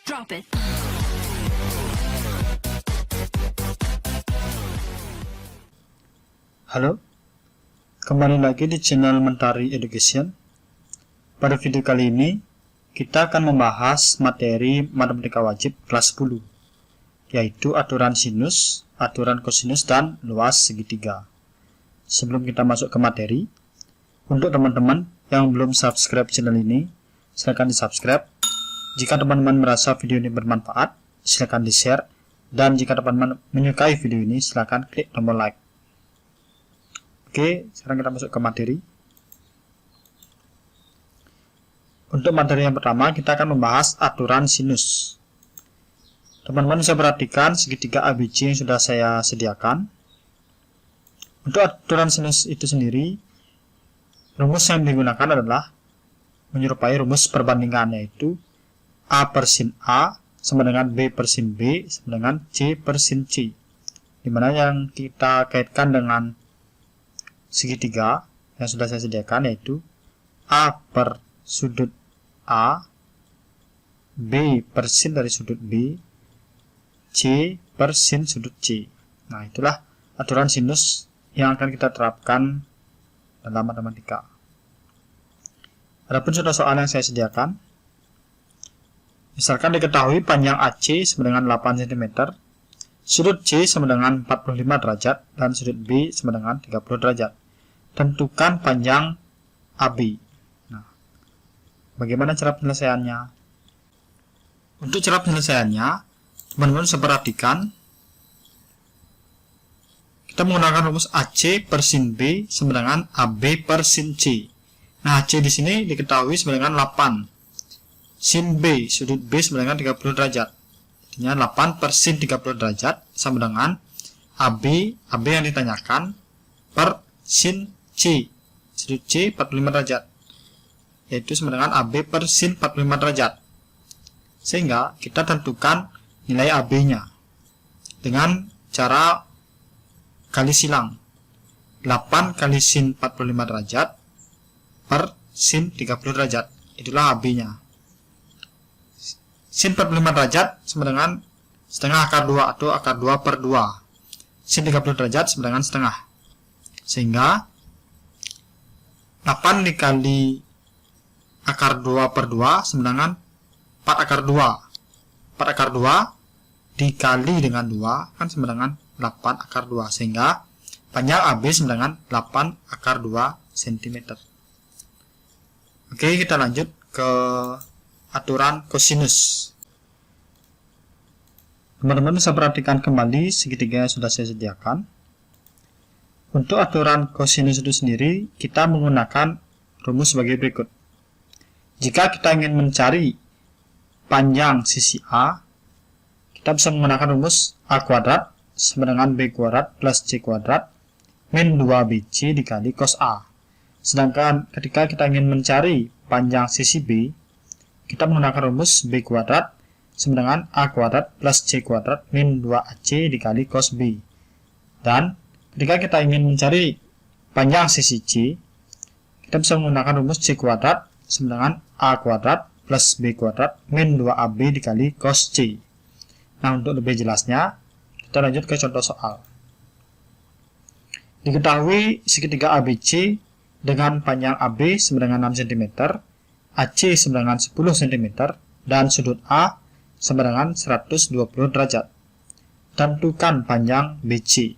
Drop it. Halo, kembali lagi di channel Mentari Education. Pada video kali ini, kita akan membahas materi matematika wajib kelas 10, yaitu aturan sinus, aturan kosinus, dan luas segitiga. Sebelum kita masuk ke materi, untuk teman-teman yang belum subscribe channel ini, silakan di subscribe. Jika teman-teman merasa video ini bermanfaat, silakan di share. Dan jika teman-teman menyukai video ini, silakan klik tombol like. Oke, sekarang kita masuk ke materi. Untuk materi yang pertama, kita akan membahas aturan sinus. Teman-teman bisa perhatikan segitiga ABC yang sudah saya sediakan. Untuk aturan sinus itu sendiri, rumus yang digunakan adalah menyerupai rumus perbandingan, yaitu A per sin A sama dengan B per sin B sama dengan C per sin C. Dimana yang kita kaitkan dengan segitiga yang sudah saya sediakan, yaitu A per sudut A, B per sin dari sudut B, C per sin sudut C. Nah, itulah aturan sinus yang akan kita terapkan dalam matematika. Adapun contoh soal yang saya sediakan, misalkan diketahui panjang AC sama dengan 8 cm, sudut C sama dengan 45 derajat, dan sudut B sama dengan 30 derajat. Tentukan panjang AB. Nah, bagaimana cara penyelesaiannya? Untuk cara penyelesaiannya, teman-teman bisa perhatikan, kita menggunakan rumus AC per sin B sama dengan AB per sin C. Nah, AC di sini diketahui sama dengan 8. Sin B, sudut B sama dengan 30 derajat. Artinya 8 per sin 30 derajat sama dengan AB yang ditanyakan per sin C, sudut C 45 derajat, yaitu sama dengan AB per sin 45 derajat. Sehingga kita tentukan nilai AB-nya dengan cara kali silang. 8 kali sin 45 derajat per sin 30 derajat, itulah AB-nya. Sin 45 derajat sama dengan setengah akar 2 atau akar 2 per 2. Sin 30 derajat sama dengan setengah. Sehingga 8 dikali akar 2 per 2 sama dengan 4 akar 2. 4 akar 2 dikali dengan 2 kan sama dengan 8 akar 2. Sehingga panjang AB sama dengan 8 akar 2 cm. Oke, kita lanjut ke aturan kosinus. Teman-teman bisa perhatikan kembali segitiga yang sudah saya sediakan. Untuk aturan kosinus itu sendiri, kita menggunakan rumus sebagai berikut. Jika kita ingin mencari panjang sisi A, kita bisa menggunakan rumus A kuadrat sama dengan B kuadrat plus C kuadrat min 2BC dikali cos A. Sedangkan ketika kita ingin mencari panjang sisi B, kita menggunakan rumus B kuadrat sama dengan A kuadrat plus C kuadrat min 2AC dikali cos B. Dan ketika kita ingin mencari panjang sisi C, kita bisa menggunakan rumus C kuadrat sama dengan A kuadrat plus B kuadrat min 2AB dikali cos C. Nah, untuk lebih jelasnya, kita lanjut ke contoh soal. Diketahui segitiga ABC dengan panjang AB sama dengan 6 cm, AC sama dengan 10 cm, dan sudut A sama dengan 120 derajat. Tentukan panjang BC.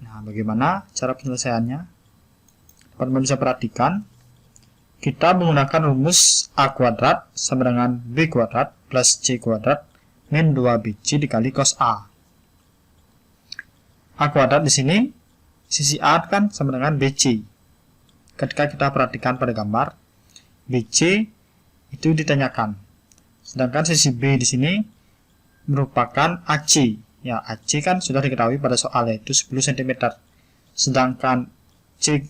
Nah, bagaimana cara penyelesaiannya? Teman-teman bisa perhatikan, kita menggunakan rumus A kuadrat sama dengan B kuadrat plus C kuadrat min 2BC dikali cos A. A kuadrat di sini, sisi A kan sama dengan BC. Ketika kita perhatikan pada gambar, BC itu ditanyakan. Sedangkan sisi B di sini merupakan AC. Ya, AC kan sudah diketahui pada soal, yaitu 10 cm. Sedangkan C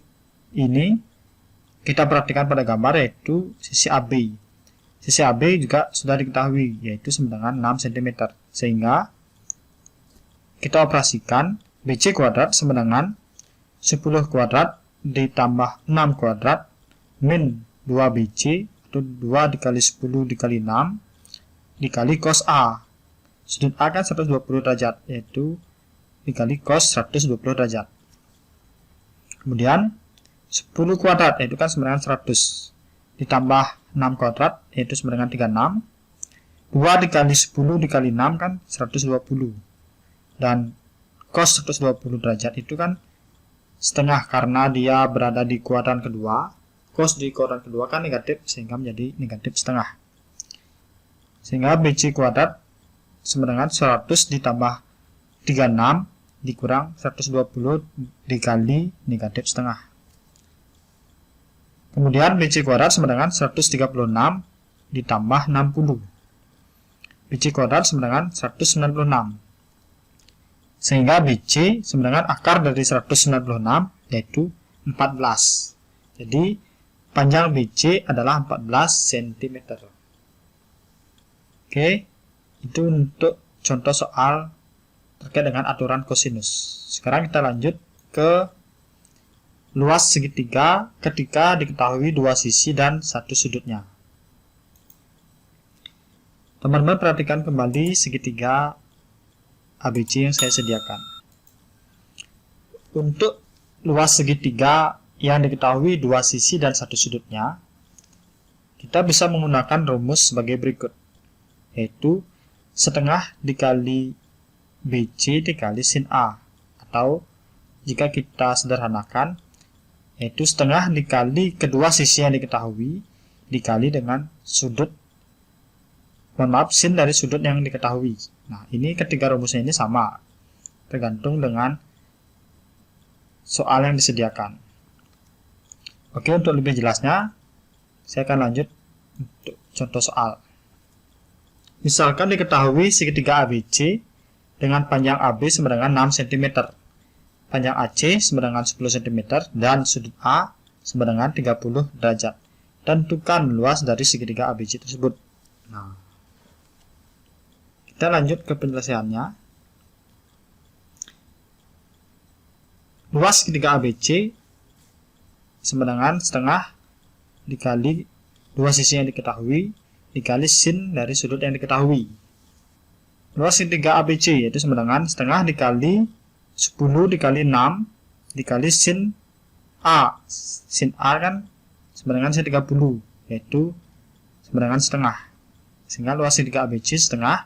ini kita perhatikan pada gambar, yaitu sisi AB. Sisi AB juga sudah diketahui, yaitu sama dengan 6 cm. Sehingga kita operasikan BC kuadrat sama dengan 10 kuadrat ditambah 6 kuadrat min 2BC, itu 2 dikali 10 dikali 6 dikali cos A. Sudut A kan 120 derajat, yaitu dikali cos 120 derajat. Kemudian 10 kuadrat, yaitu kan sama dengan 100. Ditambah 6 kuadrat, yaitu sama dengan 36. 2 dikali 10 dikali 6 kan 120. Dan cos 120 derajat itu kan setengah, karena dia berada di kuadran kedua. Cos di kuadran kedua kan negatif, sehingga menjadi negatif setengah. Sehingga BC kuadrat sama dengan 100 ditambah 36 dikurang 120 dikali negatif setengah. Kemudian BC kuadrat sama dengan 136 ditambah 60. BC kuadrat sama dengan 196. Sehingga BC sama dengan akar dari 196, yaitu 14. Jadi panjang BC adalah 14 cm. Oke, itu untuk contoh soal terkait dengan aturan kosinus. Sekarang kita lanjut ke luas segitiga ketika diketahui dua sisi dan satu sudutnya. Teman-teman perhatikan kembali segitiga ABC yang saya sediakan. Untuk luas segitiga yang diketahui dua sisi dan satu sudutnya, kita bisa menggunakan rumus sebagai berikut, yaitu setengah dikali BC dikali sin A, atau jika kita sederhanakan, yaitu setengah dikali kedua sisi yang diketahui dikali dengan sudut, sin dari sudut yang diketahui. Nah, ini ketiga rumusnya ini sama, tergantung dengan soal yang disediakan. Oke, untuk lebih jelasnya, saya akan lanjut untuk contoh soal. Misalkan diketahui segitiga ABC dengan panjang AB sama dengan 6 cm, panjang AC sama dengan 10 cm, dan sudut A sama dengan 30 derajat. Tentukan luas dari segitiga ABC tersebut. Nah, kita lanjut ke penyelesaiannya. Luas segitiga ABC sama dengan setengah dikali dua sisi yang diketahui dikali sin dari sudut yang diketahui. Luas segitiga ABC yaitu sama dengan setengah dikali 10 dikali 6 dikali sin A. Sin A kan sama dengan sin 30, yaitu sama dengan setengah. Sehingga luas segitiga ABC setengah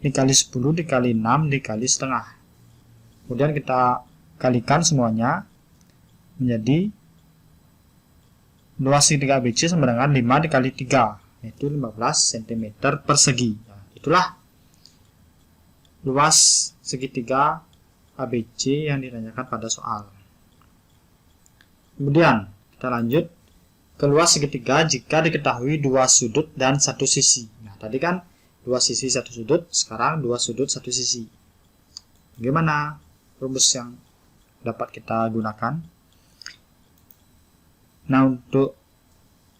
dikali 10 dikali 6 dikali setengah. Kemudian kita kalikan semuanya menjadi luas segitiga ABC sama dengan 5 dikali 3, yaitu 15 cm persegi. Nah, itulah luas segitiga ABC yang ditanyakan pada soal. Kemudian kita lanjut ke luas segitiga jika diketahui dua sudut dan satu sisi. Nah, tadi kan dua sisi satu sudut, sekarang dua sudut satu sisi. Bagaimana rumus yang dapat kita gunakan? Nah, untuk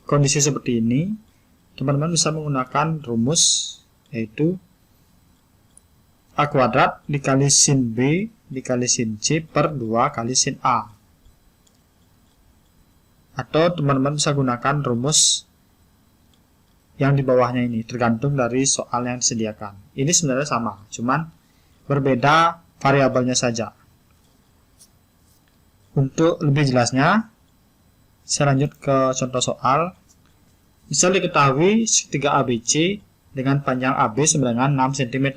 kondisi seperti ini, teman-teman bisa menggunakan rumus, yaitu A kuadrat dikali sin B dikali sin C per 2 kali sin A. Atau teman-teman bisa gunakan rumus yang di bawahnya ini, tergantung dari soal yang disediakan. Ini sebenarnya sama, cuman berbeda variabelnya saja. Untuk lebih jelasnya, saya lanjut ke contoh soal. Misal diketahui segitiga ABC dengan panjang AB sama dengan 6 cm,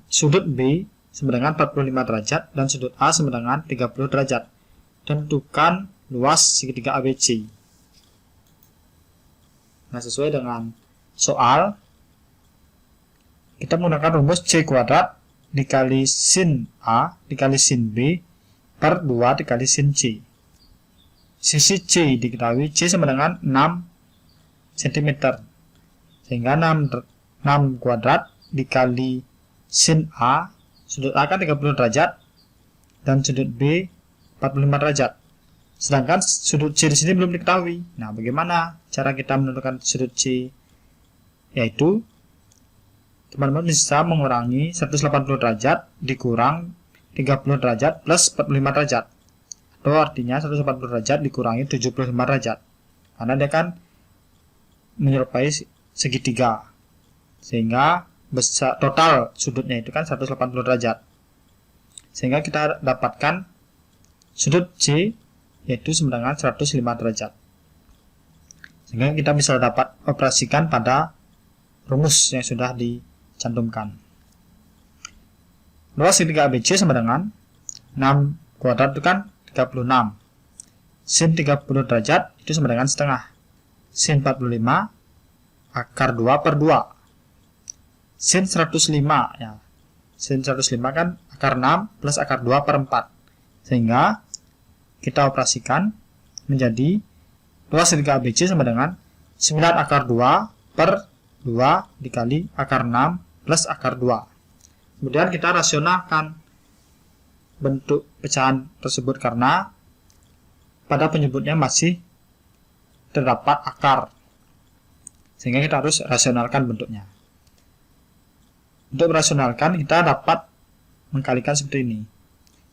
sudut B sama dengan 45 derajat, dan sudut A sama dengan 30 derajat. Tentukan luas segitiga ABC. Nah, sesuai dengan soal, kita menggunakan rumus C kuadrat dikali sin A dikali sin B per 2 dikali sin C. Sisi C diketahui C sama dengan 6 cm, sehingga 6 kuadrat dikali sin A, sudut A kan 30 derajat dan sudut B 45 derajat. Sedangkan sudut C di sini belum diketahui. Nah, bagaimana cara kita menentukan sudut C? Yaitu teman-teman bisa mengurangi 180 derajat dikurang 30 derajat plus 45 derajat. Atau artinya 180 derajat dikurangi 75 derajat. Karena dia kan menyerupai segitiga. sehingga besar, total sudutnya itu kan 180 derajat. Sehingga kita dapatkan sudut C yaitu sama dengan 105 derajat. Sehingga kita bisa dapat operasikan pada rumus yang sudah dicantumkan. Luas segitiga ABC sama dengan 6 kuadrat itu kan 36. Sin 30 derajat itu sama dengan setengah. Sin 45 akar 2 per 2. Sin 105 ya. Sin 105 kan akar 6 plus akar 2 per 4. Sehingga kita operasikan menjadi luas segitiga ABC sama dengan 9 akar 2 per 2 dikali akar 6 plus akar 2. Kemudian kita rasionalkan bentuk pecahan tersebut karena pada penyebutnya masih terdapat akar. Sehingga kita harus rasionalkan bentuknya. Untuk merasionalkan kita dapat mengkalikan seperti ini.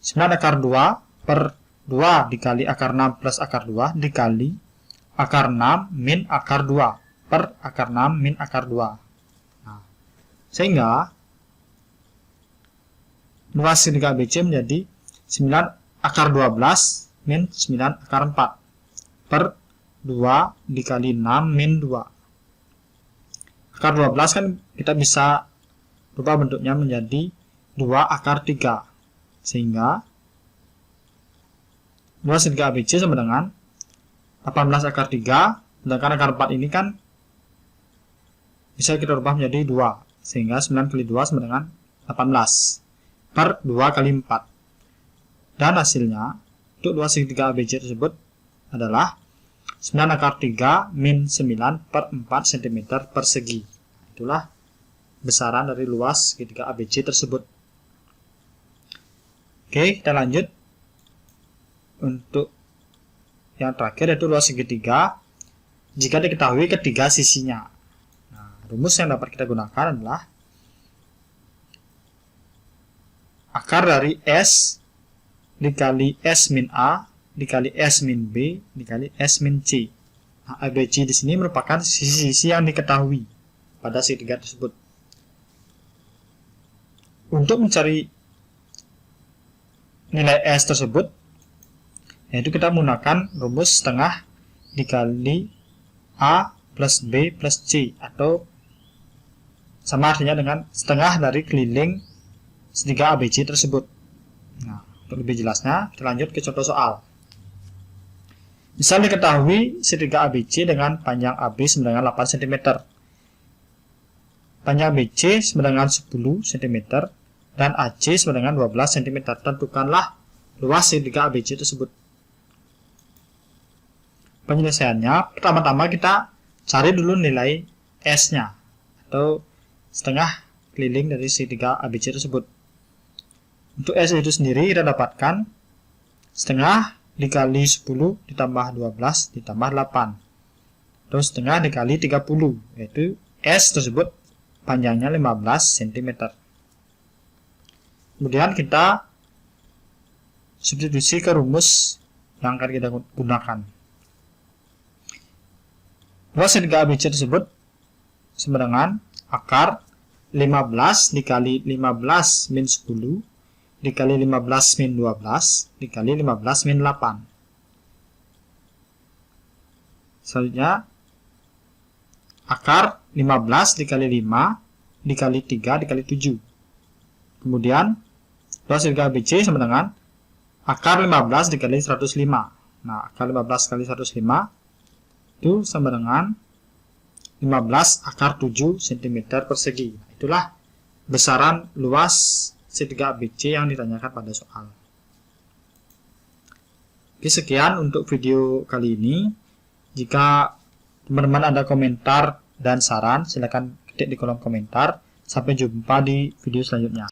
9 akar 2 per 2 dikali akar 6 plus akar 2 dikali akar 6 min akar 2 per akar 6 min akar 2. Nah, sehingga luas segitiga ABC menjadi 9 akar 12 min 9 akar 4 per 2 dikali 6 min 2. Akar 12 kan kita bisa rubah bentuknya menjadi 2 akar 3. Sehingga luas segitiga ABC sama dengan 18 akar 3, sedangkan akar 4 ini kan bisa kita rubah menjadi 2, sehingga 9 kali 2 sama dengan 18 per 2 kali 4. Dan hasilnya untuk luas segitiga ABC tersebut adalah 9 akar 3 min 9 per 4 cm persegi. Itulah besaran dari luas segitiga ABC tersebut. Oke, kita lanjut untuk yang terakhir yaitu luas segitiga jika diketahui ketiga sisinya. Nah, rumus yang dapat kita gunakan adalah akar dari S dikali S min A dikali S min B dikali S min C. Nah, ABC di sini merupakan sisi-sisi yang diketahui pada segitiga tersebut. Untuk mencari nilai S tersebut, yaitu kita menggunakan rumus setengah dikali A plus B plus C, atau sama artinya dengan setengah dari keliling segitiga ABC tersebut. Nah, untuk lebih jelasnya kita lanjut ke contoh soal. Misal diketahui segitiga ABC dengan panjang AB sama dengan 8 cm, panjang BC sama dengan 10 cm, dan AC sama dengan 12 cm. Tentukanlah luas segitiga ABC tersebut. Penyelesaiannya, pertama-tama kita cari dulu nilai S-nya, atau setengah keliling dari segitiga ABC tersebut. Untuk S itu sendiri kita dapatkan setengah dikali 10 ditambah 12 ditambah 8. Terus setengah dikali 30, yaitu S tersebut panjangnya 15 cm. Kemudian kita substitusi ke rumus yang akan kita gunakan. Luas segitiga ABC tersebut sama dengan akar 15 dikali 15 min 10 dikali 15 min 12 dikali 15 min 8. Selanjutnya akar 15 dikali 5 dikali 3 dikali 7. Kemudian luas segitiga ABC sama dengan akar 15 dikali 105. Nah, akar 15 kali 105 itu sama dengan 15 akar 7 cm persegi. Itulah besaran luas segitiga ABC yang ditanyakan pada soal. Oke, sekian untuk video kali ini. Jika teman-teman ada komentar dan saran, silakan ketik di kolom komentar. Sampai jumpa di video selanjutnya.